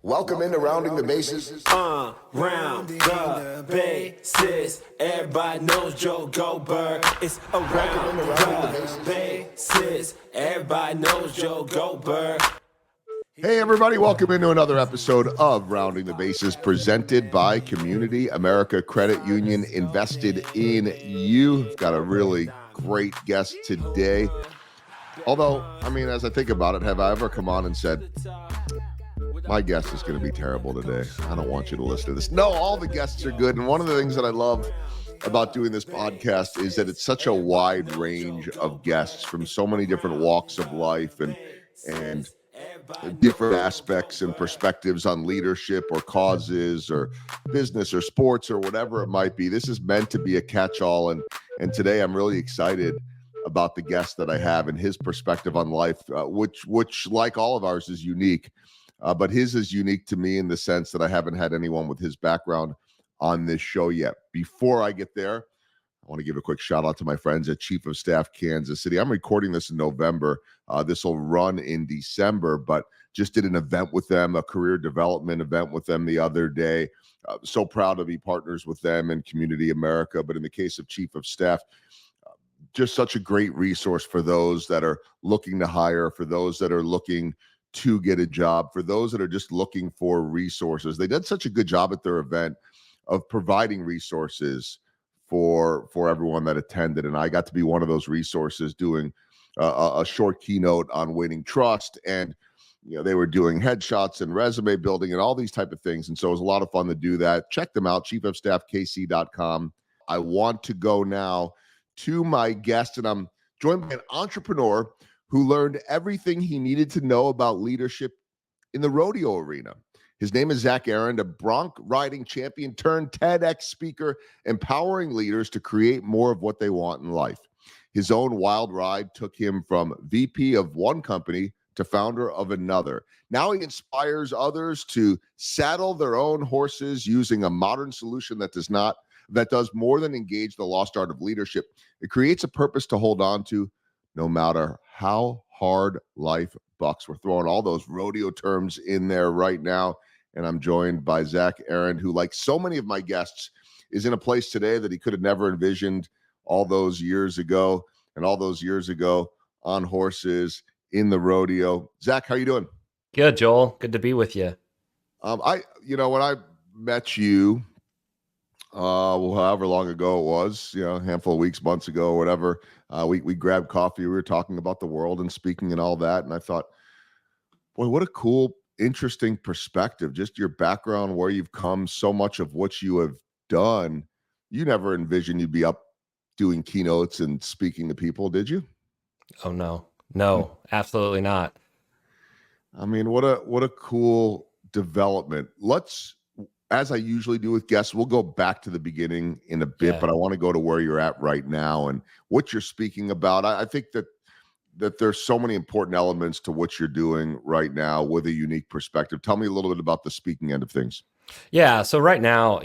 Welcome into Rounding the Bases. Round the bases. Everybody knows Joe Goldberg. It's around the bases. Everybody knows Joe Goldberg. Hey everybody, welcome into another episode of Rounding the Bases, presented by Community America Credit Union, invested in you. Got a really great guest today. Although, I mean, as I think about it, have I ever come on and said, my guest is going to be terrible today, I don't want you to listen to this? No, all the guests are good. And one of the things that I love about doing this podcast is that it's such a wide range of guests from so many different walks of life and different aspects and perspectives on leadership or causes or business or sports or whatever it might be. This is meant to be a catch-all. And today I'm really excited about the guest that I have and his perspective on life, which like all of ours is unique. But his is unique to me in the sense that I haven't had anyone with his background on this show yet. Before I get there, I want to give a quick shout out to my friends at Chief of Staff Kansas City. I'm recording this in November. This will run in December, but just did an event with them, a career development event with them the other day. So proud to be partners with them and Community America. But in the case of Chief of Staff, just such a great resource for those that are looking to hire, for those that are looking to get a job, for those that are just looking for resources. They did such a good job at their event of providing resources for everyone that attended. And I got to be one of those resources doing a short keynote on winning trust. And, you know, they were doing headshots and resume building and all these type of things. And so it was a lot of fun to do that. Check them out, chiefofstaffkc.com. I want to go now to my guest, and I'm joined by an entrepreneur who learned everything he needed to know about leadership in the rodeo arena. His name is Zach Arend, a bronc riding champion turned TedX speaker, empowering leaders to create more of what they want in life. His own wild ride took him from VP of one company to founder of another. Now he inspires others to saddle their own horses using a modern solution that does more than engage the lost art of leadership. It creates a purpose to hold on to no matter how hard life bucks. We're throwing all those rodeo terms in there right now. And I'm joined by Zach Arend, who, like so many of my guests, is in a place today that he could have never envisioned all those years ago, and all those years ago on horses in the rodeo. Zach, how you doing? Good, Joel. Good to be with you. When I met you, however long ago it was, a handful of weeks, months ago, or whatever, we grabbed coffee. We were talking about the world and speaking and all that. And I thought, boy, what a cool, interesting perspective. Just your background, where you've come, so much of what you have done. You never envisioned you'd be up doing keynotes and speaking to people, did you? Oh, no, absolutely not. I mean, what a cool development. As I usually do with guests, we'll go back to the beginning in a bit, but I want to go to where you're at right now and what you're speaking about. I think that there's so many important elements to what you're doing right now with a unique perspective. Tell me a little bit about the speaking end of things. Yeah. So right now,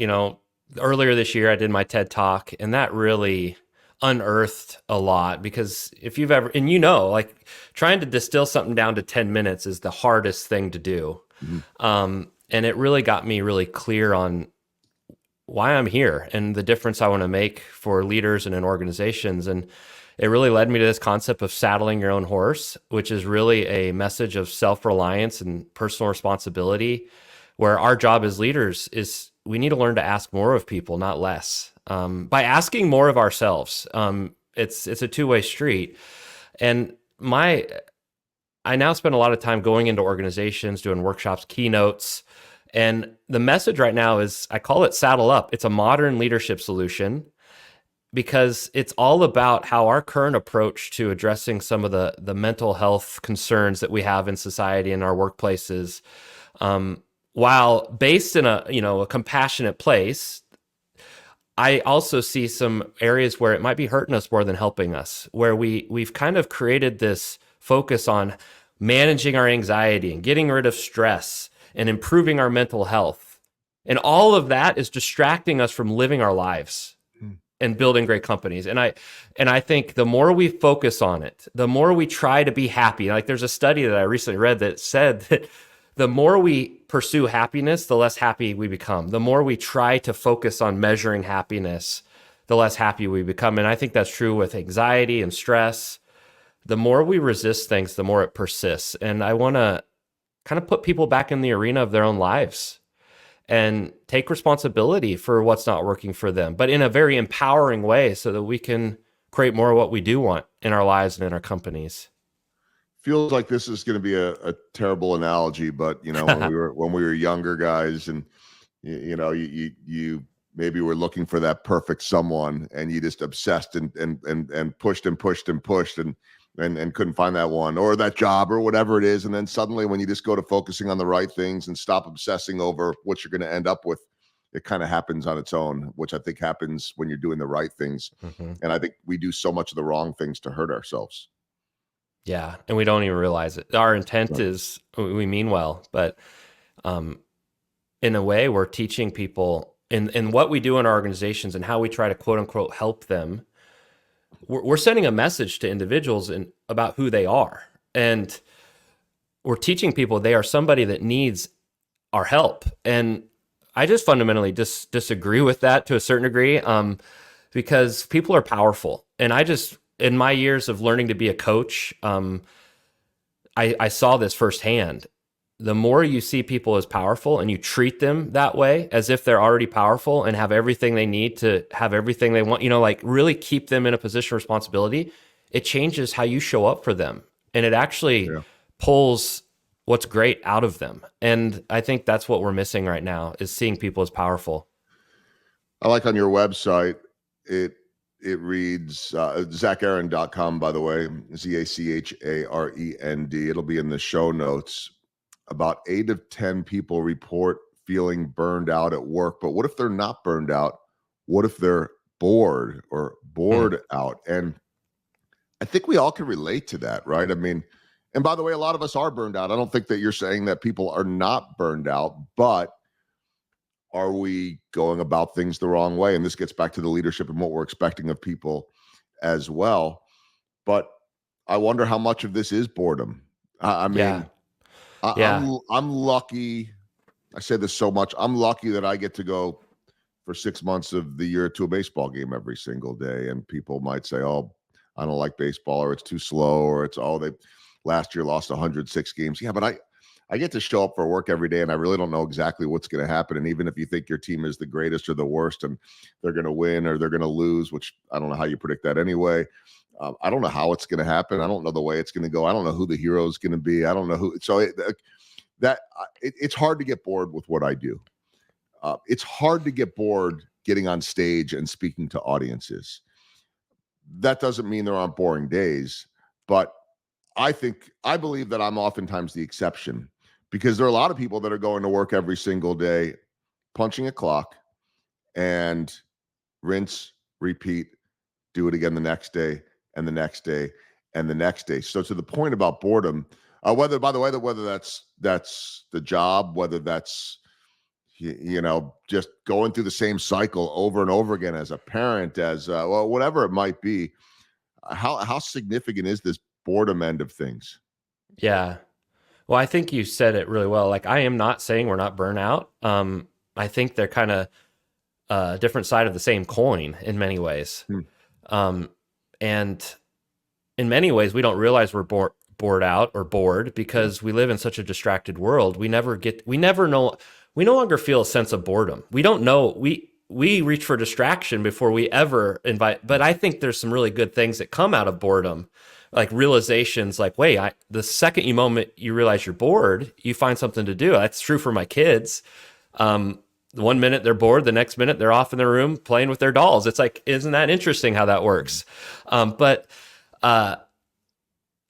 earlier this year, I did my TED Talk, and that really unearthed a lot, because if you've ever, and like trying to distill something down to 10 minutes is the hardest thing to do. Mm-hmm. And it really got me really clear on why I'm here and the difference I want to make for leaders and in organizations. And it really led me to this concept of saddling your own horse, which is really a message of self-reliance and personal responsibility, where our job as leaders is we need to learn to ask more of people, not less. By asking more of ourselves, it's a two-way street. And I now spend a lot of time going into organizations, doing workshops, keynotes, and the message right now is, I call it Saddle Up. It's a modern leadership solution, because it's all about how our current approach to addressing some of the mental health concerns that we have in society and our workplaces, while based in a compassionate place, I also see some areas where it might be hurting us more than helping us, where we've kind of created this focus on managing our anxiety and getting rid of stress and improving our mental health. And all of that is distracting us from living our lives and building great companies. And I think the more we focus on it, the more we try to be happy. Like, there's a study that I recently read that said that the more we pursue happiness, the less happy we become. The more we try to focus on measuring happiness, the less happy we become. And I think that's true with anxiety and stress. The more we resist things, the more it persists. And I want to kind of put people back in the arena of their own lives and take responsibility for what's not working for them, but in a very empowering way so that we can create more of what we do want in our lives and in our companies. Feels like this is going to be a terrible analogy, but when we were younger guys, and you maybe were looking for that perfect someone, and you just obsessed and pushed and pushed and pushed and couldn't find that one or that job or whatever it is. And then suddenly when you just go to focusing on the right things and stop obsessing over what you're going to end up with, it kind of happens on its own, which I think happens when you're doing the right things. Mm-hmm. And I think we do so much of the wrong things to hurt ourselves. Yeah. And we don't even realize it. Our intent is we mean well, but in a way we're teaching people in what we do in our organizations and how we try to quote unquote help them. We're sending a message to individuals about who they are. And we're teaching people they are somebody that needs our help. And I just fundamentally disagree with that to a certain degree, because people are powerful. And in my years of learning to be a coach, I saw this firsthand. The more you see people as powerful and you treat them that way, as if they're already powerful and have everything they need to have everything they want, like really keep them in a position of responsibility, it changes how you show up for them. And it actually pulls what's great out of them. And I think that's what we're missing right now, is seeing people as powerful. I like on your website, it reads ZachArend.com, by the way, ZACHAREND. It'll be in the show notes. About 8 of 10 people report feeling burned out at work. But what if they're not burned out? What if they're bored or bored out? And I think we all can relate to that, right? I mean, and by the way, a lot of us are burned out. I don't think that you're saying that people are not burned out, but are we going about things the wrong way? And this gets back to the leadership and what we're expecting of people as well. But I wonder how much of this is boredom. I mean, I'm lucky. I say this so much. I'm lucky that I get to go for 6 months of the year to a baseball game every single day. And people might say, oh, I don't like baseball, or it's too slow, or it's, they last year lost 106 games. Yeah, but I get to show up for work every day, and I really don't know exactly what's going to happen. And even if you think your team is the greatest or the worst and they're going to win or they're going to lose, which I don't know how you predict that anyway. I don't know how it's going to happen. I don't know the way it's going to go. I don't know who the hero is going to be. I don't know who. So it's hard to get bored with what I do. It's hard to get bored getting on stage and speaking to audiences. That doesn't mean there aren't boring days, but I believe that I'm oftentimes the exception, because there are a lot of people that are going to work every single day, punching a clock, and rinse, repeat, do it again the next day and the next day and the next day. So to the point about boredom, whether that's the job, whether that's, just going through the same cycle over and over again as a parent, as whatever it might be, how significant is this boredom end of things? Yeah. Well, I think you said it really well. Like, I am not saying we're not burnout. I think they're kind of a different side of the same coin in many ways. And in many ways, we don't realize we're bored out or bored because we live in such a distracted world. We no longer feel a sense of boredom. We don't know. We reach for distraction before we ever invite. But I think there's some really good things that come out of boredom, like realizations like, wait, the second you realize you're bored, you find something to do. That's true for my kids. 1 minute they're bored, the next minute they're off in their room playing with their dolls. It's like, isn't that interesting how that works? But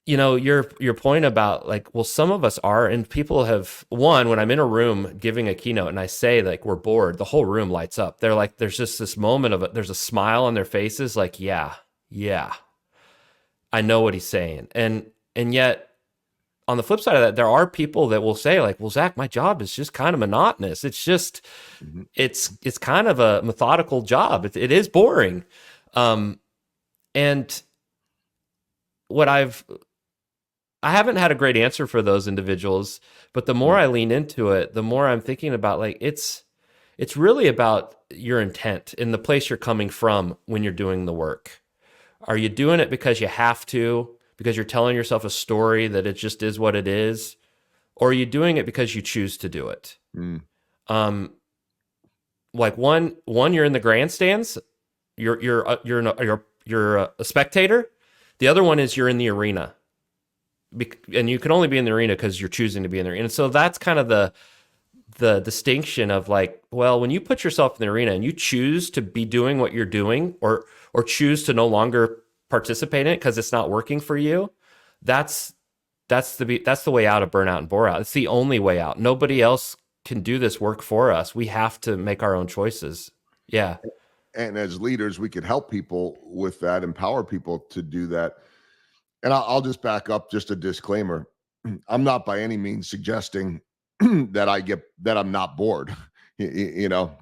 your point about like, well, some of us are, and people have, when I'm in a room giving a keynote and I say like, we're bored, the whole room lights up. They're like, there's just this moment of it. There's a smile on their faces. Like, yeah, I know what he's saying. And yet on the flip side of that, there are people that will say like, well, Zach, my job is just kind of monotonous. It's just, it's kind of a methodical job. It is boring. And what I've I haven't had a great answer for those individuals, but the more I lean into it, the more I'm thinking about like it's really about your intent in the place you're coming from when you're doing the work. Are you doing it because you have to, because you're telling yourself a story that it just is what it is, or are you doing it because you choose to do it? Mm. Like one you're in the grandstands, you're a spectator. The other one is you're in the arena, and you can only be in the arena because you're choosing to be in the arena. And so that's kind of the distinction of like, well, when you put yourself in the arena and you choose to be doing what you're doing, or choose to no longer participate in it because it's not working for you, that's the way out of burnout and bore out. It's the only way out. Nobody else can do this work for us. We have to make our own choices. Yeah. And as leaders, we could help people with that, empower people to do that. And I'll just back up, just a disclaimer. I'm not by any means suggesting that I'm not bored. You know,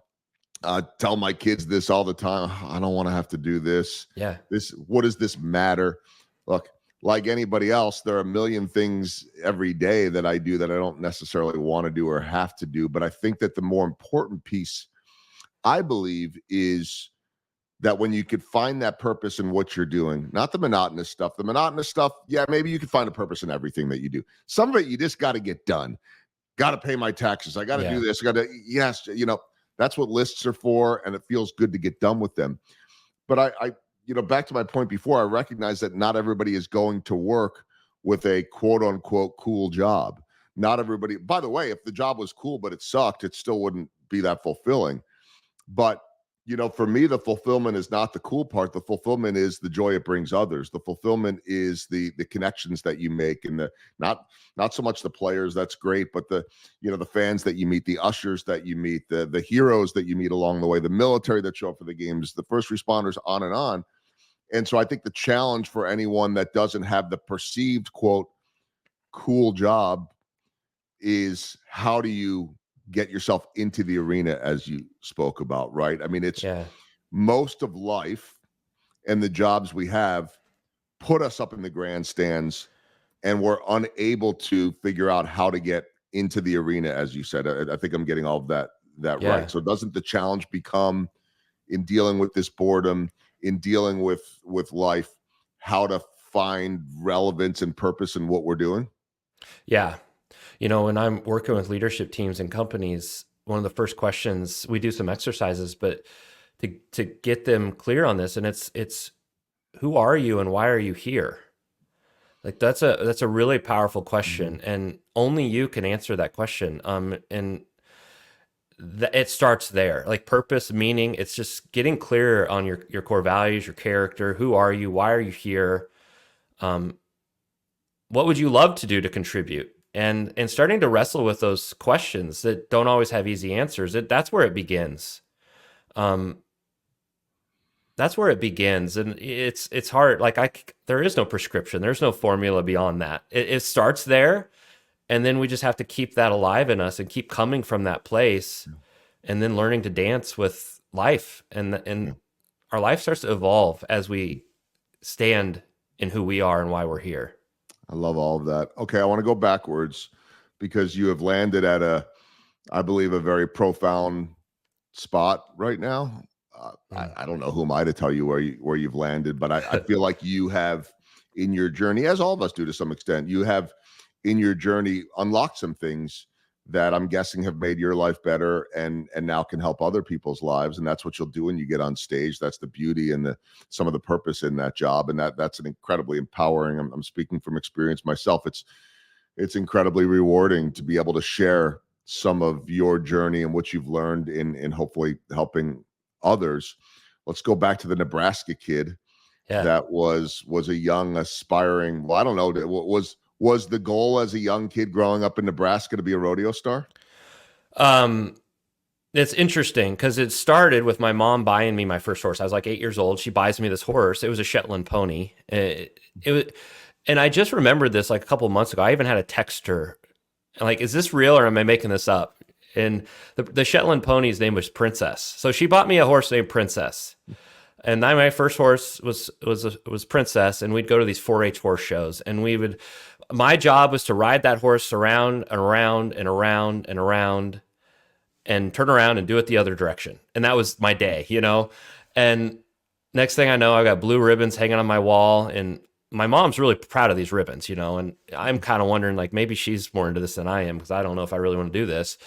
tell my kids this all the time. I don't want to have to do this. Yeah. What does this matter? Look, like anybody else, there are a million things every day that I do that I don't necessarily want to do or have to do. But I think that the more important piece, I believe, is that when you could find that purpose in what you're doing, not the monotonous stuff. The monotonous stuff, yeah, maybe you could find a purpose in everything that you do. Some of it you just got to get done. Got to pay my taxes. I got to do this. Yes, that's what lists are for, and it feels good to get done with them. But I back to my point before, I recognize that not everybody is going to work with a quote unquote cool job. Not everybody, by the way, if the job was cool, but it sucked, it still wouldn't be that fulfilling. But for me, the fulfillment is not the cool part. The fulfillment is the joy it brings others. The fulfillment is the connections that you make, and the not so much the players. That's great, but the fans that you meet, the ushers that you meet, the heroes that you meet along the way, the military that show up for the games, the first responders, on and on. And so I think the challenge for anyone that doesn't have the perceived quote cool job is, how do you get yourself into the arena, as you spoke about, right? I mean, it's most of life and the jobs we have put us up in the grandstands, and we're unable to figure out how to get into the arena, as you said. I think I'm getting all of that right. So doesn't the challenge become, in dealing with this boredom, in dealing with life, how to find relevance and purpose in what we're doing? Yeah. When I'm working with leadership teams and companies, one of the first questions, we do some exercises, but to get them clear on this, and it's who are you and why are you here? Like that's a really powerful question, and only you can answer that question. And it starts there, like purpose, meaning. It's just getting clear on your core values, your character. Who are you? Why are you here? What would you love to do to contribute? And starting to wrestle with those questions that don't always have easy answers. That's where it begins. That's where it begins, and it's hard. Like there is no prescription. There's no formula beyond that. It starts there, and then we just have to keep that alive in us and keep coming from that place, and then learning to dance with life, and our life starts to evolve as we stand in who we are and why we're here. I love all of that. Okay, I want to go backwards, because you have landed at I believe, a very profound spot right now. I don't know who am I to tell you where you've landed, but I feel like you have, in your journey, as all of us do to some extent, you have in your journey unlocked some things that I'm guessing have made your life better, and now can help other people's lives. And that's what you'll do when you get on stage. That's the beauty and some of the purpose in that job. And that's an incredibly empowering. I'm speaking from experience myself. It's incredibly rewarding to be able to share some of your journey and what you've learned in hopefully helping others. Let's go back to the Nebraska kid that was a young, aspiring, well, I don't know, was the goal as a young kid growing up in Nebraska to be a rodeo star? It's interesting because it started with my mom buying me my first horse. I was like 8 years old. She buys me this horse. It was a Shetland pony. It was, and I just remembered this like a couple of months ago. I even had a text her, like, is this real or am I making this up? And the Shetland pony's name was Princess. So she bought me a horse named Princess. And my first horse was Princess, and we'd go to these 4-H horse shows, and we would my job was to ride that horse around and around and around and around and turn around and do it the other direction. And that was my day, you know? And next thing I know, I got blue ribbons hanging on my wall, and my mom's really proud of these ribbons, you know? And I'm kind of wondering, like, maybe she's more into this than I am, because I don't know if I really want to do this.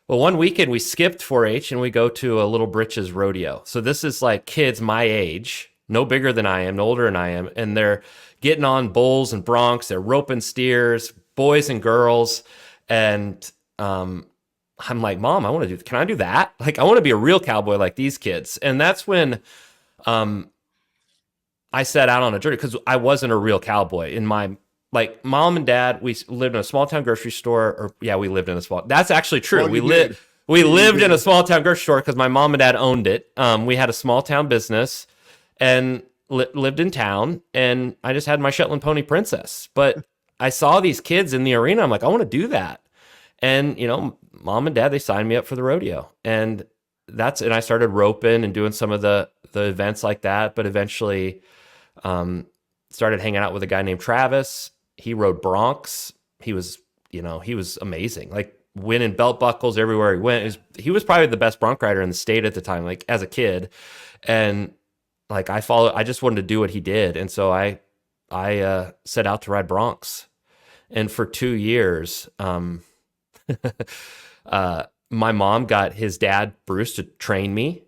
Well, one weekend we skipped 4-H and we go to a Little Britches rodeo. So this is like kids my age, no bigger than I am, no older than I am. And they're getting on bulls and broncs. They're roping steers, boys and girls. And I'm like, Mom, can I do that? Like, I want to be a real cowboy like these kids. And that's when I set out on a journey, because I wasn't a real cowboy in my, like, mom and dad, we lived in a small town grocery store, or yeah, we lived in a small, that's actually true. Well, we lived in a small town grocery store because my mom and dad owned it. We had a small town business and lived in town, and I just had my Shetland pony Princess. But I saw these kids in the arena. I'm like, I want to do that. And, you know, mom and dad, they signed me up for the rodeo, and I started roping and doing some of the events like that. But eventually, started hanging out with a guy named Travis. He rode broncs. He was amazing. Like, winning belt buckles everywhere he went. He was probably the best bronc rider in the state at the time, like, as a kid. And like, I just wanted to do what he did. And so I set out to ride broncs. And for 2 years, my mom got his dad, Bruce, to train me.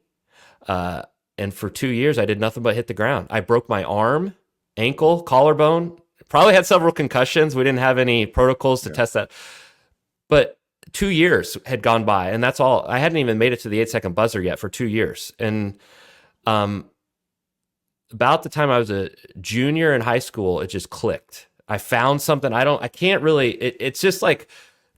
And for 2 years, I did nothing but hit the ground. I broke my arm, ankle, collarbone, probably had several concussions. We didn't have any protocols to test that. But 2 years had gone by, and that's all. I hadn't even made it to the 8-second buzzer yet for 2 years. And about the time I was a junior in high school, it just clicked. I found something. It's just like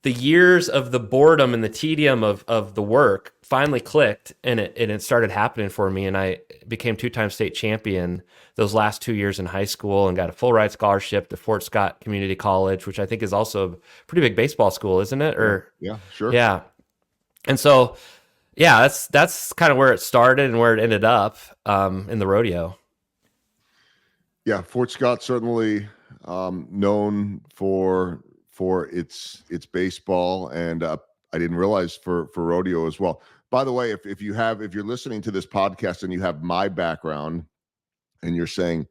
the years of the boredom and the tedium of the work finally clicked, and it started happening for me. And I became 2-time state champion those last 2 years in high school, and got a full ride scholarship to Fort Scott Community College, which I think is also a pretty big baseball school, isn't it? Or yeah, sure. Yeah. And so, yeah, that's kind of where it started and where it ended up in the rodeo. Yeah, Fort Scott certainly known for its baseball, and I didn't realize for rodeo as well. By the way, if you're listening to this podcast and you have my background, and you're saying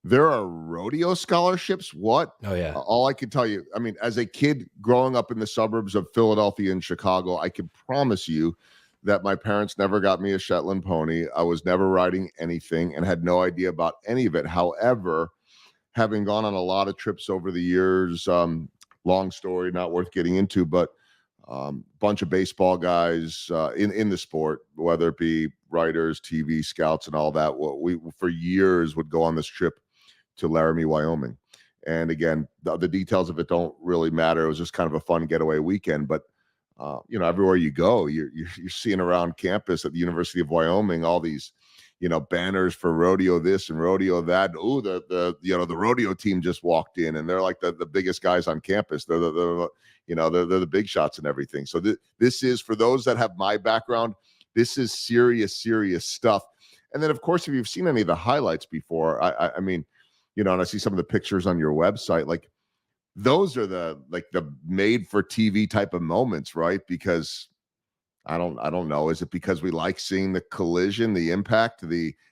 there are rodeo scholarships, what? Oh yeah. All I can tell you, I mean, as a kid growing up in the suburbs of Philadelphia and Chicago, I can promise you that my parents never got me a Shetland pony. I was never riding anything and had no idea about any of it. However, having gone on a lot of trips over the years, long story, not worth getting into, but bunch of baseball guys in the sport, whether it be writers, TV scouts, and all that. We for years would go on this trip to Laramie, Wyoming. And again, the details of it don't really matter. It was just kind of a fun getaway weekend. But everywhere you go, you're seeing around campus at the University of Wyoming all these, banners for rodeo this and rodeo that. Oh, the rodeo team just walked in, and they're like the biggest guys on campus. They're the big shots and everything. So this is, for those that have my background, this is serious stuff. And then, of course, if you've seen any of the highlights before, I mean, and I see some of the pictures on your website, like, those are the made for TV type of moments, right? Because I don't know. Is it because we like seeing the collision, the impact,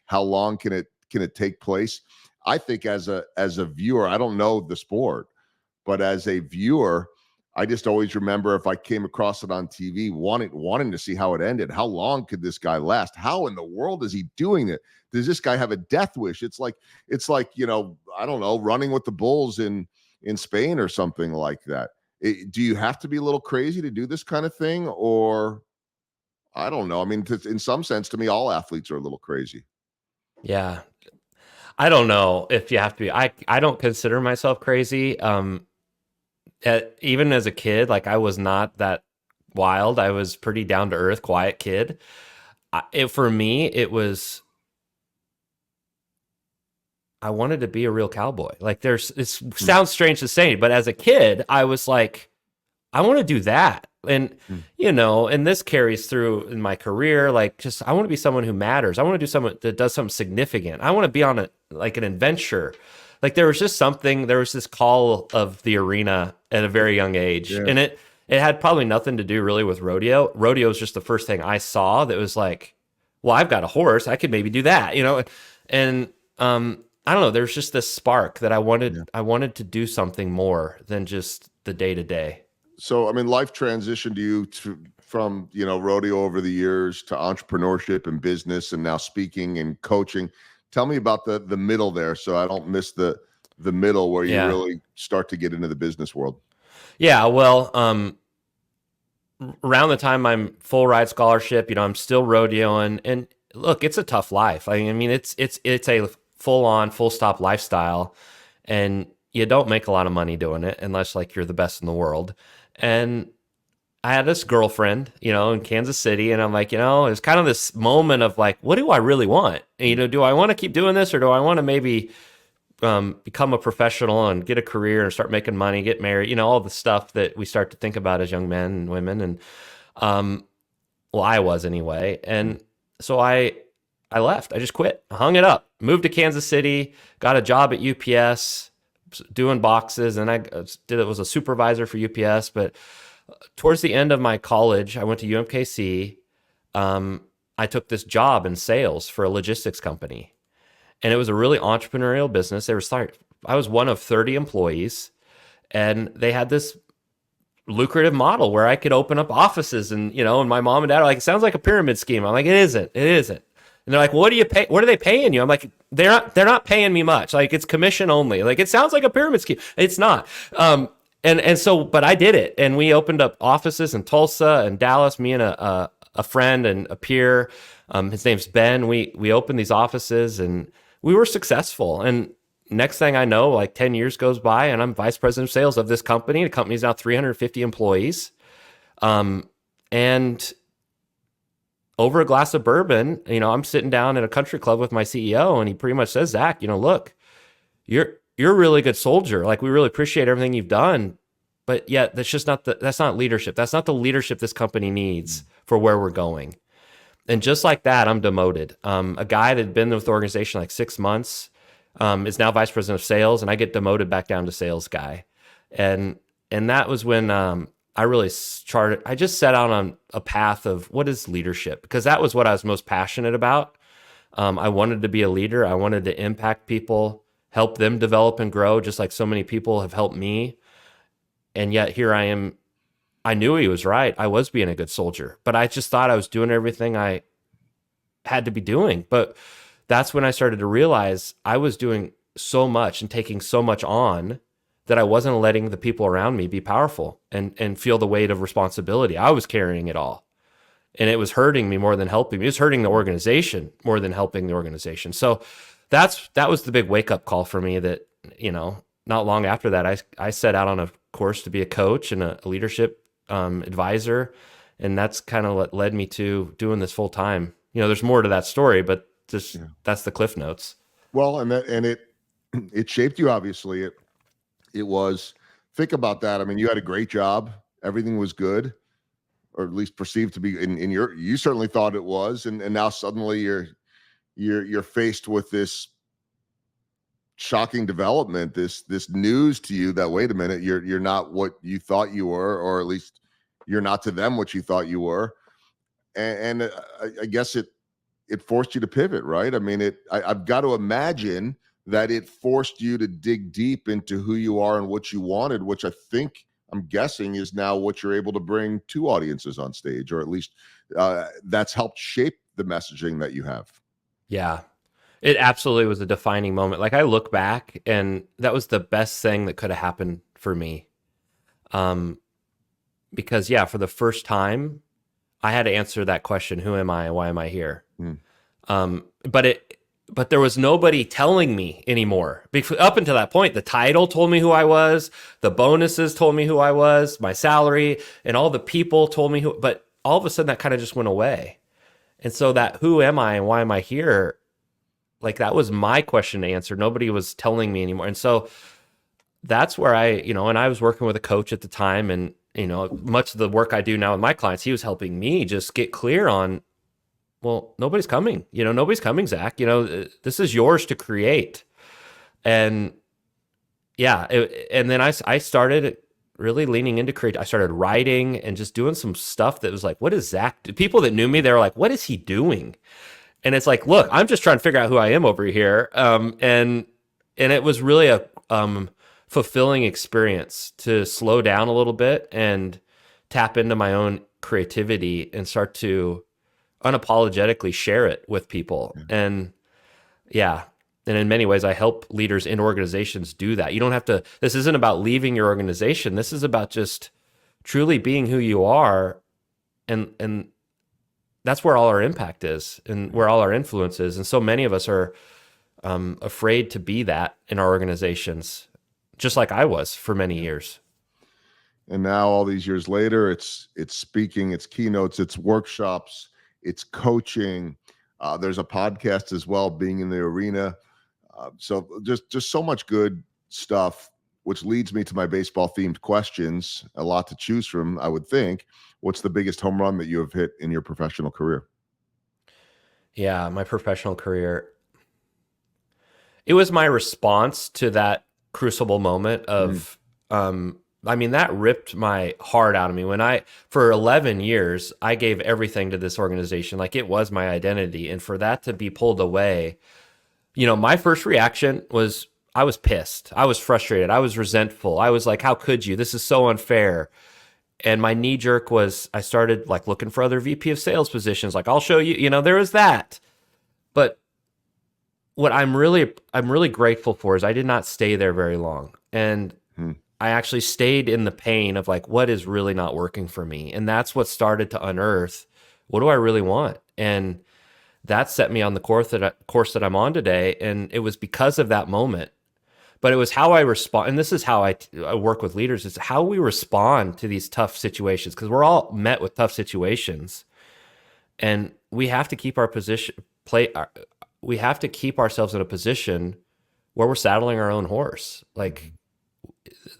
how long can it take place? I think as a viewer, I don't know the sport, but as a viewer, I just always remember, if I came across it on TV, wanting to see how it ended. How long could this guy last? How in the world is he doing it? Does this guy have a death wish? It's like, I don't know, running with the bulls in Spain or something like that. Do you have to be a little crazy to do this kind of thing? Or I don't know. I mean, in some sense, to me, all athletes are a little crazy. Yeah. I don't know if you have to be. I don't consider myself crazy. Even as a kid, like, I was not that wild. I was pretty down to earth, quiet kid. For me, it was, I wanted to be a real cowboy. Like, it sounds strange to say, but as a kid, I was like, I want to do that. And, and this carries through in my career. Like, just, I want to be someone who matters. I want to do someone that does something significant. I want to be on an adventure. Like there was just something, there was this call of the arena at a very young age. Yeah. And it had probably nothing to do really with rodeo. Rodeo was just the first thing I saw that was like, well, I've got a horse. I could maybe do that, you know? And I don't know, there's just this spark that I wanted to do something more than just the day to day. So, I mean, life transitioned you from, you know, rodeo over the years to entrepreneurship and business and now speaking and coaching. Tell me about the middle there, so I don't miss the middle where you really start to get into the business world. Yeah, well, around the time I'm full ride scholarship, you know, I'm still rodeoing, and look, it's a tough life. I mean, it's a full on, full stop lifestyle, and you don't make a lot of money doing it unless like you're the best in the world. And I had this girlfriend, you know, in Kansas City, and I'm like, you know, it's kind of this moment of like, what do I really want? And, you know, do I want to keep doing this, or do I want to maybe become a professional and get a career and start making money, get married, you know, all the stuff that we start to think about as young men and women. And well, I was anyway. And so I left. I just quit. I hung it up. Moved to Kansas City, got a job at UPS doing boxes, and I was a supervisor for UPS. But towards the end of my college, I went to UMKC. I took this job in sales for a logistics company. And it was a really entrepreneurial business. I was one of 30 employees, and they had this lucrative model where I could open up offices, and, you know, and my mom and dad are like, it sounds like a pyramid scheme. I'm like, it isn't. And they're like, well, what do you pay? What are they paying you? I'm like, they're not paying me much. Like, it's commission only. Like, it sounds like a pyramid scheme. It's not. And so, but I did it, and we opened up offices in Tulsa and Dallas. Me and a friend and a peer, his name's Ben. We opened these offices, and we were successful. And next thing I know, like 10 years goes by, and I'm vice president of sales of this company. The company's now 350 employees. And over a glass of bourbon, you know, I'm sitting down at a country club with my CEO, and he pretty much says, Zach, you know, look, you're a really good soldier. Like, we really appreciate everything you've done, but yet that's not leadership. That's not the leadership this company needs for where we're going. And just like that, I'm demoted. A guy that had been with the organization like 6 months is now vice president of sales, and I get demoted back down to sales guy. And that was when I really started. I just set out on a path of what is leadership, because that was what I was most passionate about. I wanted to be a leader. I wanted to impact people, help them develop and grow, just like so many people have helped me. And yet here I am. I knew he was right. I was being a good soldier, but I just thought I was doing everything I had to be doing. But that's when I started to realize I was doing so much and taking so much on that I wasn't letting the people around me be powerful and feel the weight of responsibility. I was carrying it all, and it was hurting me more than helping me. It was hurting the organization more than helping the organization. So that was the big wake up call for me that, you know, not long after that, I set out on a course to be a coach and a leadership advisor. And that's kind of what led me to doing this full time. You know, there's more to that story, but that's the cliff notes. Well, and it shaped you, obviously. It was, think about that. I mean, you had a great job. Everything was good, or at least perceived to be you certainly thought it was. And now suddenly you're faced with this shocking development, this news to you that, wait a minute, you're not what you thought you were, or at least you're not to them what you thought you were. And I guess it forced you to pivot, right? I mean, I've got to imagine that it forced you to dig deep into who you are and what you wanted, which I'm guessing is now what you're able to bring to audiences on stage, or at least that's helped shape the messaging that you have. Yeah, it absolutely was a defining moment. Like, I look back, and that was the best thing that could have happened for me. Because for the first time, I had to answer that question: who am I and why am I here? But there was nobody telling me anymore. Because up until that point, the title told me who I was, the bonuses told me who I was, my salary, and all the people told me but all of a sudden that kind of just went away. And so that who am I and why am I here? Like, that was my question to answer. Nobody was telling me anymore. And so that's where and I was working with a coach at the time, and, you know, much of the work I do now with my clients, he was helping me just get clear on, well, nobody's coming, Zach, this is yours to create. And And then I started really leaning into create. I started writing and just doing some stuff that was like, what is Zach do? People that knew me, they were like, what is he doing? And it's like, look, I'm just trying to figure out who I am over here. And it was really a fulfilling experience to slow down a little bit and tap into my own creativity and start to unapologetically share it with people. And yeah. And in many ways, I help leaders in organizations do that. You don't have to, this isn't about leaving your organization. This is about just truly being who you are. And that's where all our impact is and where all our influence is. And so many of us are afraid to be that in our organizations, just like I was for many years. And now all these years later, it's speaking, it's keynotes, it's workshops, it's coaching. There's a podcast as well, Being in the Arena. So just so much good stuff, which leads me to my baseball themed questions. A lot to choose from, I would think. What's the biggest home run that you have hit in your professional career? Yeah, my professional career. It was my response to that crucible moment of, I mean, that ripped my heart out of me. For 11 years, I gave everything to this organization. Like it was my identity. And for that to be pulled away, my first reaction was I was pissed. I was frustrated. I was resentful. I was like, how could you? This is so unfair. And my knee jerk was I started like looking for other VP of sales positions. Like, I'll show you, there was that. But what I'm really grateful for is I did not stay there very long. And I actually stayed in the pain of like, what is really not working for me? And that's what started to unearth, what do I really want? And that set me on the course that I'm on today. And it was because of that moment. But it was how I respond. And this is how I work with leaders. It's how we respond to these tough situations. Because we're all met with tough situations. And we have to keep we have to keep ourselves in a position where we're saddling our own horse. Like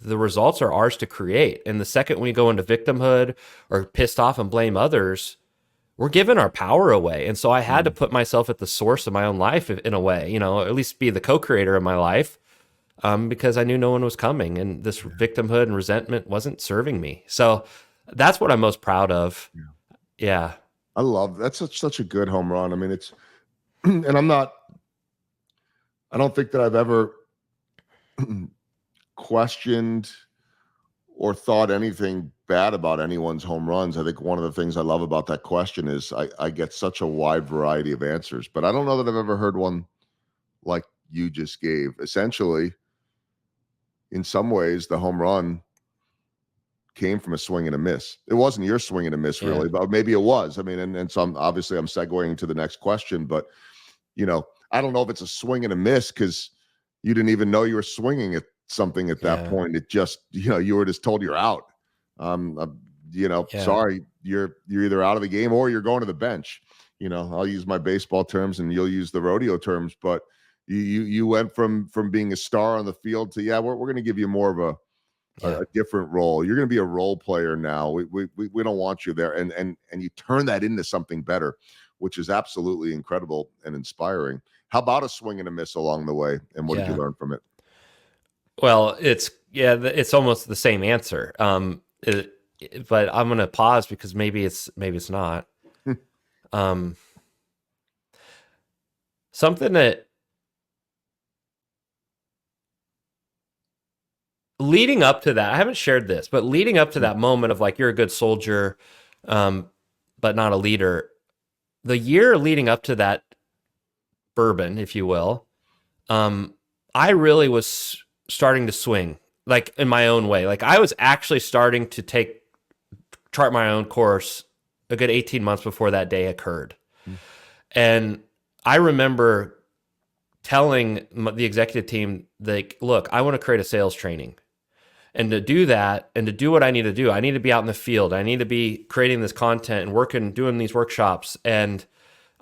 the results are ours to create. And the second we go into victimhood or pissed off and blame others, we're giving our power away. And so I had to put myself at the source of my own life in a way, at least be the co-creator of my life, because I knew no one was coming and this victimhood and resentment wasn't serving me. So that's what I'm most proud of. Yeah. I love that's such a good home run. I mean, it's, and I don't think that I've ever questioned or thought anything bad about anyone's home runs. I think one of the things I love about that question is I get such a wide variety of answers, but I don't know that I've ever heard one like you just gave. Essentially, in some ways, the home run came from a swing and a miss. It wasn't your swing and a miss, really, but maybe it was. I mean, and so I'm segueing to the next question, but I don't know if it's a swing and a miss because you didn't even know you were swinging at something at that point. It just, you were just told you're out. Sorry, you're either out of the game or you're going to the bench. I'll use my baseball terms and you'll use the rodeo terms, but you went from being a star on the field to, we're going to give you more of a different role. You're going to be a role player now. We don't want you there. And you turn that into something better, which is absolutely incredible and inspiring. How about a swing and a miss along the way? And what did you learn from it? Well, it's almost the same answer. But I'm going to pause because maybe it's not. Something that leading up to that, I haven't shared this, but leading up to that moment of like, you're a good soldier, but not a leader. The year leading up to that bourbon, if you will, I really was starting to swing like in my own way. Like I was actually starting to chart my own course a good 18 months before that day occurred. And I remember telling the executive team, like, look, I want to create a sales training. And to do that and to do what I need to do, I need to be out in the field. I need to be creating this content and working, doing these workshops. And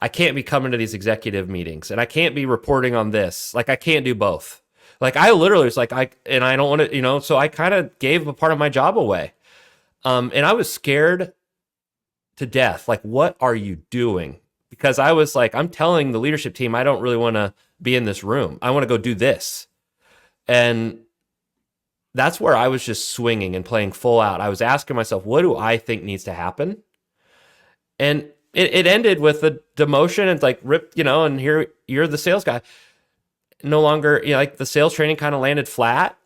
I can't be coming to these executive meetings and I can't be reporting on this. Like I can't do both. Like I literally was like, I don't want to, so I kind of gave a part of my job away. And I was scared to death. Like, what are you doing? Because I was like, I'm telling the leadership team, I don't really want to be in this room. I want to go do this. And that's where I was just swinging and playing full out. I was asking myself, what do I think needs to happen? And it ended with a demotion and like rip, and here you're the sales guy. No longer, like the sales training kind of landed flat.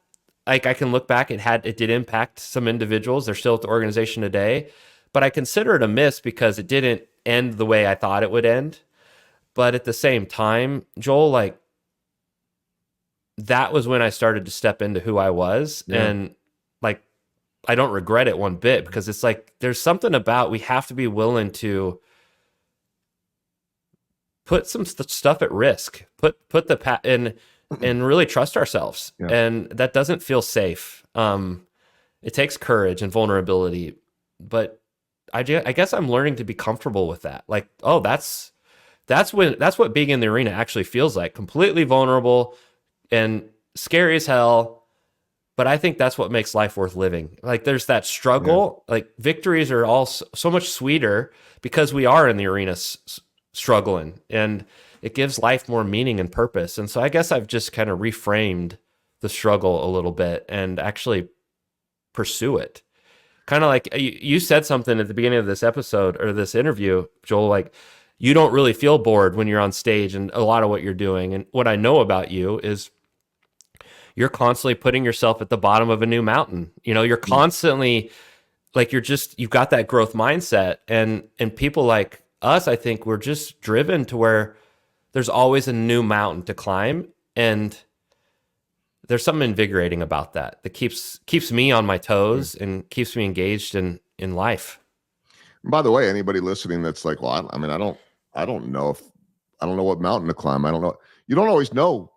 Like I can look back, it did impact some individuals. They're still at the organization today, but I consider it a miss because it didn't end the way I thought it would end. But at the same time, Joel, like that was when I started to step into who I was. Yeah. And like, I don't regret it one bit because it's like, there's something about, we have to be willing to put some stuff at risk, put the and really trust ourselves. Yeah. And that doesn't feel safe. It takes courage and vulnerability, but I guess I'm learning to be comfortable with that. Like, oh, that's what being in the arena actually feels like. Completely vulnerable and scary as hell. But I think that's what makes life worth living. Like there's that struggle, like victories are all so much sweeter because we are in the arena struggling, and it gives life more meaning and purpose. And so I guess I've just kind of reframed the struggle a little bit and actually pursue it. Kind of like you said something at the beginning of this episode or this interview, Joel, like you don't really feel bored when you're on stage and a lot of what you're doing. And what I know about you is you're constantly putting yourself at the bottom of a new mountain. You're constantly like, you've got that growth mindset, and people like us, I think we're just driven to where there's always a new mountain to climb. And there's something invigorating about that keeps me on my toes and keeps me engaged in life. And by the way, anybody listening that's like, well, I don't know what mountain to climb. I don't know. You don't always know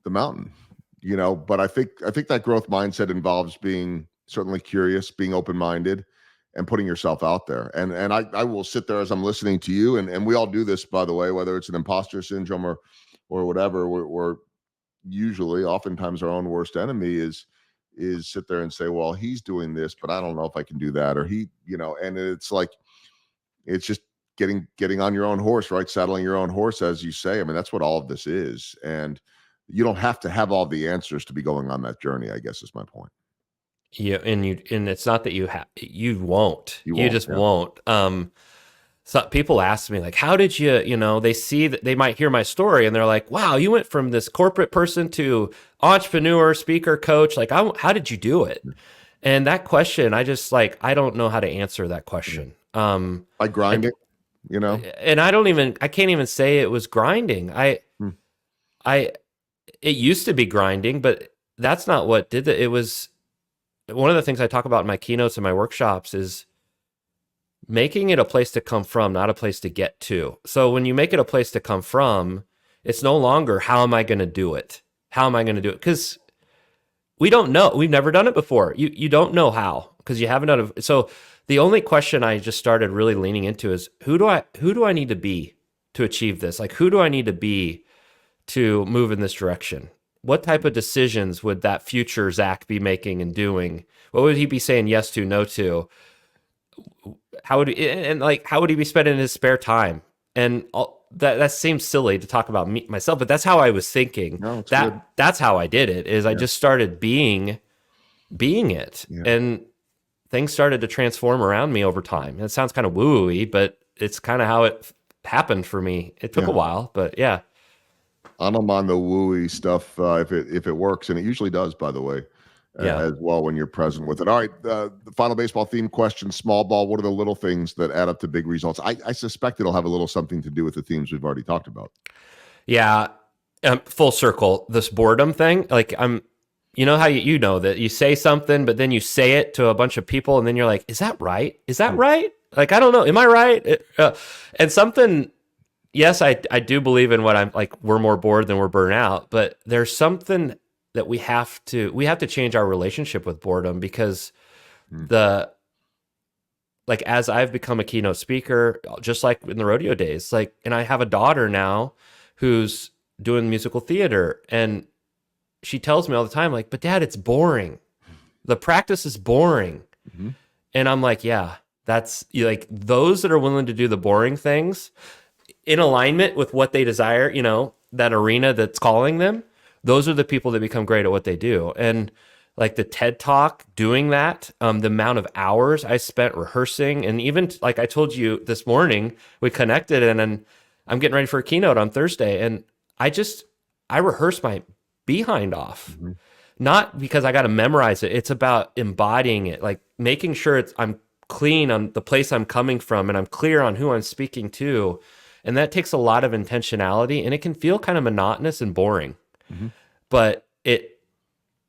the mountain, but I think that growth mindset involves being certainly curious, being open-minded, and putting yourself out there. And I will sit there as I'm listening to you, and we all do this, by the way, whether it's an imposter syndrome or whatever, we're usually, oftentimes our own worst enemy is sit there and say, well, he's doing this, but I don't know if I can do that. Or he, and it's like, it's just getting on your own horse, right? Saddling your own horse, as you say. I mean, that's what all of this is. And you don't have to have all the answers to be going on that journey, I guess is my point. Yeah. And it's not that you won't. You just won't. So people ask me like, how did you, they see that they might hear my story and they're like, wow, you went from this corporate person to entrepreneur, speaker, coach. Like, how did you do it? And that question, I don't know how to answer that question. By grinding, and I can't even say it was grinding. It used to be grinding, but that's not what did it. It was one of the things I talk about in my keynotes and my workshops is making it a place to come from, not a place to get to. So when you make it a place to come from, it's no longer, how am I going to do it? How am I going to do it? Because we don't know. We've never done it before. You don't know how, because you haven't done it. So the only question I just started really leaning into is who do I need to be to achieve this? Like, who do I need to be to move in this direction? What type of decisions would that future Zach be making and doing? What would he be saying yes to, no to? How would he be spending his spare time? And that seems silly to talk about myself, but that's how I was thinking. No, that's how I did it. I just started being it, and things started to transform around me over time. And it sounds kind of woo-y, but it's kind of how it happened for me. It took a while, but yeah. I'm on the wooey stuff if it works, and it usually does, by the way, as well when you're present with it. All right, the final baseball theme question: small ball. What are the little things that add up to big results? I suspect it'll have a little something to do with the themes we've already talked about. Yeah, full circle. This boredom thing, like you know how you know that you say something, but then you say it to a bunch of people, and then you're like, "Is that right? Is that right? Like, I don't know. Am I right?" And something. Yes, I do believe in what I'm like. We're more bored than we're burnt out, but there's something that we have to change our relationship with boredom, because as I've become a keynote speaker, just like in the rodeo days, and I have a daughter now who's doing musical theater, and she tells me all the time, like, but Dad, it's boring. The practice is boring. Mm-hmm. And I'm like, yeah, that's like those that are willing to do the boring things in alignment with what they desire, that arena that's calling them, those are the people that become great at what they do. And like the TED Talk, doing that, the amount of hours I spent rehearsing, and even like I told you this morning, we connected, and then I'm getting ready for a keynote on Thursday, and I rehearse my behind off, not because I got to memorize it. It's about embodying it, like making sure I'm clean on the place I'm coming from, and I'm clear on who I'm speaking to, and that takes a lot of intentionality, and it can feel kind of monotonous and boring, but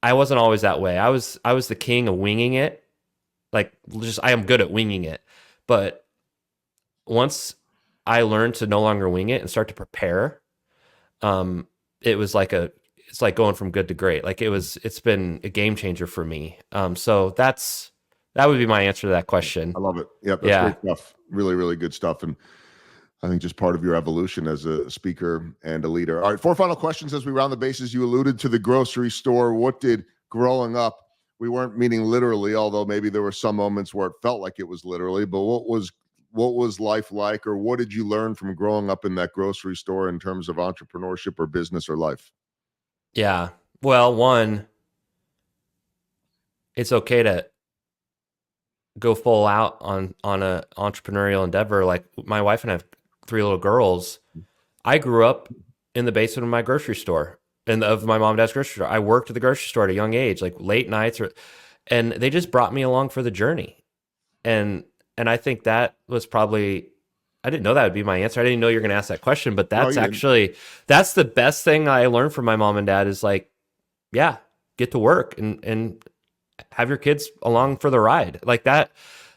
I wasn't always that way. I was the king of winging it. Like just I am good at winging it. But once I learned to no longer wing it and start to prepare, it was like it's like going from good to great. Like it's been a game changer for me. So that would be my answer to that question. I love it. Yep, that's great stuff. Really, really good stuff. And I think just part of your evolution as a speaker and a leader. All right, 4 final questions as we round the bases. You alluded to the grocery store. What did growing up, we weren't meaning literally, although maybe there were some moments where it felt like it was literally, but what was life like, or what did you learn from growing up in that grocery store in terms of entrepreneurship or business or life? Yeah. Well, one, it's okay to go full out on a entrepreneurial endeavor. Like my wife and I have 3 little girls. I grew up in the basement of my grocery store and of my mom and dad's grocery store. I worked at the grocery store at a young age, like late nights, and they just brought me along for the journey. And I think that was probably, I didn't know that would be my answer. I didn't know you were going to ask that question, but that's that's the best thing I learned from my mom and dad is like, yeah, get to work and have your kids along for the ride like that.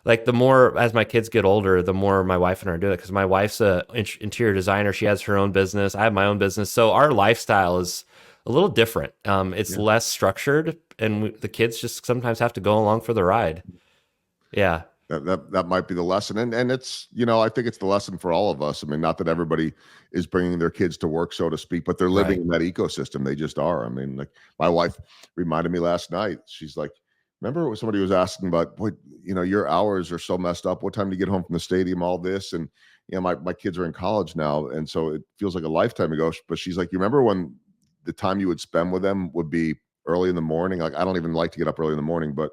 Like the more as my kids get older, the more my wife and I are doing it, because my wife's a interior designer. She has her own business. I have my own business. So our lifestyle is a little different. It's less structured, and the kids just sometimes have to go along for the ride. Yeah. That might be the lesson. And it's, I think it's the lesson for all of us. I mean, not that everybody is bringing their kids to work, so to speak, but they're living in that ecosystem. They just are. I mean, like my wife reminded me last night, she's like, remember somebody was asking about what, your hours are so messed up. What time do you get home from the stadium? All this. And, my kids are in college now. And so it feels like a lifetime ago, but she's like, you remember when the time you would spend with them would be early in the morning? Like, I don't even like to get up early in the morning, but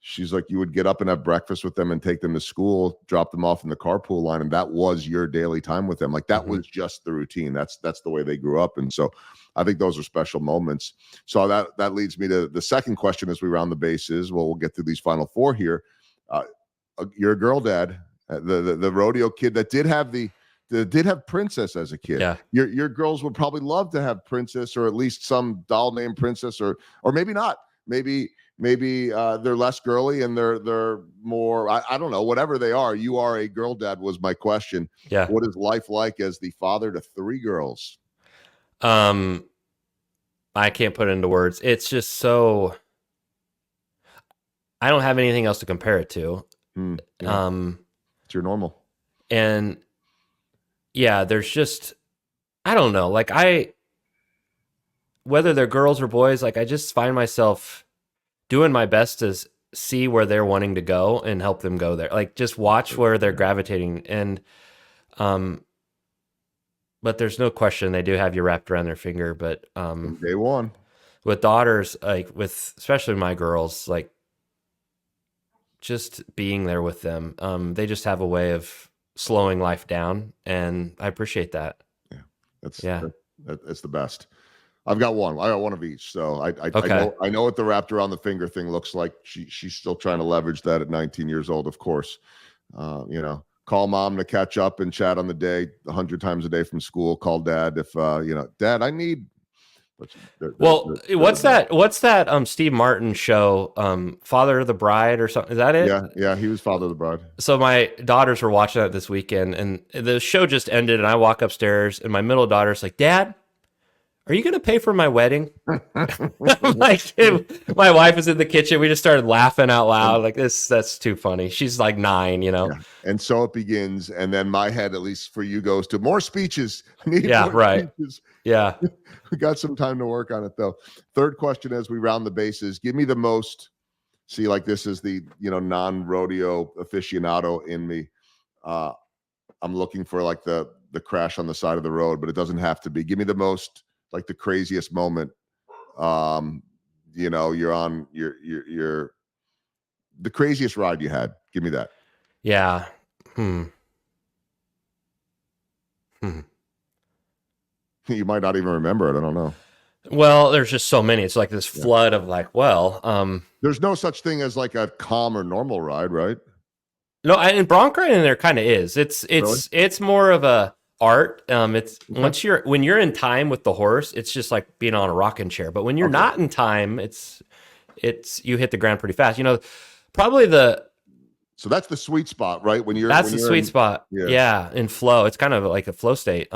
she's like, you would get up and have breakfast with them and take them to school, drop them off in the carpool line. And that was your daily time with them. Like that was just the routine. That's the way they grew up. And so I think those are special moments. So that leads me to the second question as we round the bases. Well, we'll get through these final 4 here. You're a girl dad, the rodeo kid that did have Princess as a kid. Yeah. Your girls would probably love to have Princess, or at least some doll named Princess, or maybe not. Maybe they're less girly and they're more, I don't know, whatever they are. You are a girl dad was my question. Yeah. What is life like as the father to 3 girls? I can't put it into words. It's just so, I don't have anything else to compare it to. It's your normal. And yeah, there's just, I don't know, like whether they're girls or boys, like I just find myself doing my best to see where they're wanting to go and help them go there. Like just watch where they're gravitating. And, but there's no question they do have you wrapped around their finger. But day one with daughters, like especially my girls, like just being there with them, they just have a way of slowing life down, and I appreciate that. Yeah, that's the best. I've got one. I got one of each. So Okay. I know what the wrapped around the finger thing looks like. She's still trying to leverage that at 19 years old, of course. Call mom to catch up and chat on the day 100 times a day from school. Call dad if Dad, I need. What's that Steve Martin show, Father of the Bride or something? Is that it? Yeah, he was Father of the Bride. So my daughters were watching that this weekend, and the show just ended, and I walk upstairs, and my middle daughter's like, Dad, are you going to pay for my wedding? Like, my wife is in the kitchen. We just started laughing out loud. Like that's too funny. She's like 9, Yeah. And so it begins. And then my head, at least for you, goes to more speeches. Speeches. Yeah. We got some time to work on it though. Third question as we round the bases, give me the most, see, like this is the, non-rodeo aficionado in me. I'm looking for like the crash on the side of the road, but it doesn't have to be. Give me the most, like the craziest moment, you know, you're on you're the craziest ride you had. Give me that. Yeah. You might not even remember it. I don't know. Well, there's just so many. It's like this flood of like, there's no such thing as like a calm or normal ride, right? no, and bronc riding there kind of is. It's more of a art. It's when you're in time with the horse, it's just like being on a rocking chair. But when you're not in time, it's you hit the ground pretty fast. You know, probably so that's the sweet spot, right? That's the sweet spot. Yeah, in flow. It's kind of like a flow state.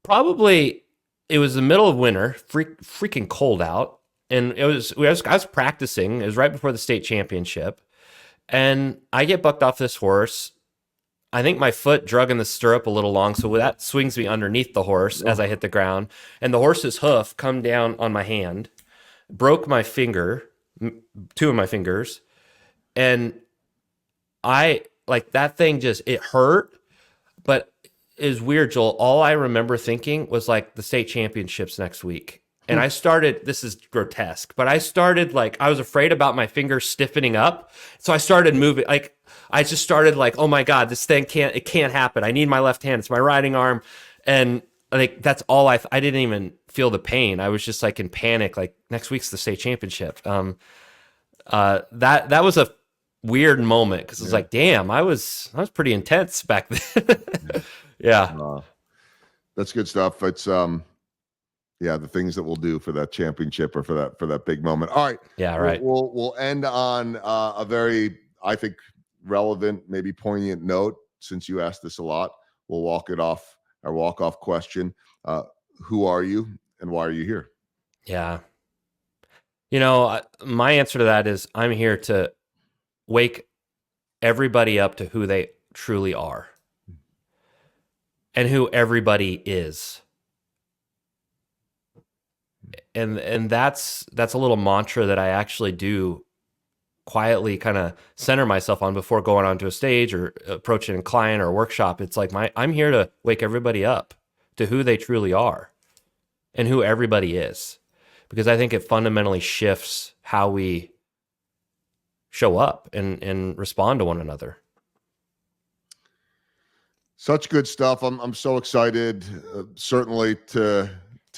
Probably it was the middle of winter, freaking cold out, and I was practicing. It was right before the state championship, and I get bucked off this horse. I think my foot drug in the stirrup a little long, so that swings me underneath the horse as I hit the ground, and the horse's hoof come down on my hand, broke my finger, 2 of my fingers, and I like that thing it hurt, but it was weird, Joel. All I remember thinking was like the state championships next week. And I started, this is grotesque, but I started like, I was afraid about my fingers stiffening up. So I started moving, like, I just started like, oh my God, this thing it can't happen. I need my left hand. It's my riding arm. And like, that's all I didn't even feel the pain. I was just like in panic, like next week's the state championship. That was a weird moment because it's like, damn, I was pretty intense back then. Yeah. That's good stuff. It's the things that we'll do for that championship or for that big moment. All right. Yeah, right. We'll end on a very, I think, relevant, maybe poignant note. Since you asked this a lot, we'll walk off question. Who are you and why are you here? Yeah. You know, my answer to that is I'm here to wake everybody up to who they truly are and who everybody is. And that's a little mantra that I actually do quietly kind of center myself on before going onto a stage or approaching a client or a workshop. It's like I'm here to wake everybody up to who they truly are and who everybody is, because I think it fundamentally shifts how we show up and respond to one another. Such good stuff. I'm so excited, certainly to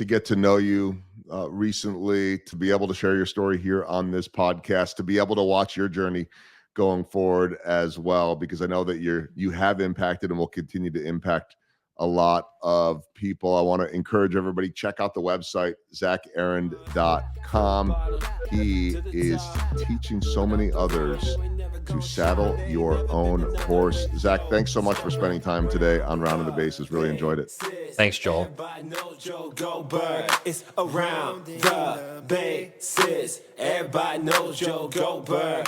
get to know you recently, to be able to share your story here on this podcast, to be able to watch your journey going forward as well, because I know that you have impacted and will continue to impact a lot of people. I want to encourage everybody, check out the website, zacharend.com. He is teaching so many others to saddle your own horse. Zach, thanks so much for spending time today on Rounding the Bases. Really enjoyed it. Thanks, Joel. It's around the bases. Everybody knows Joe Goldberg.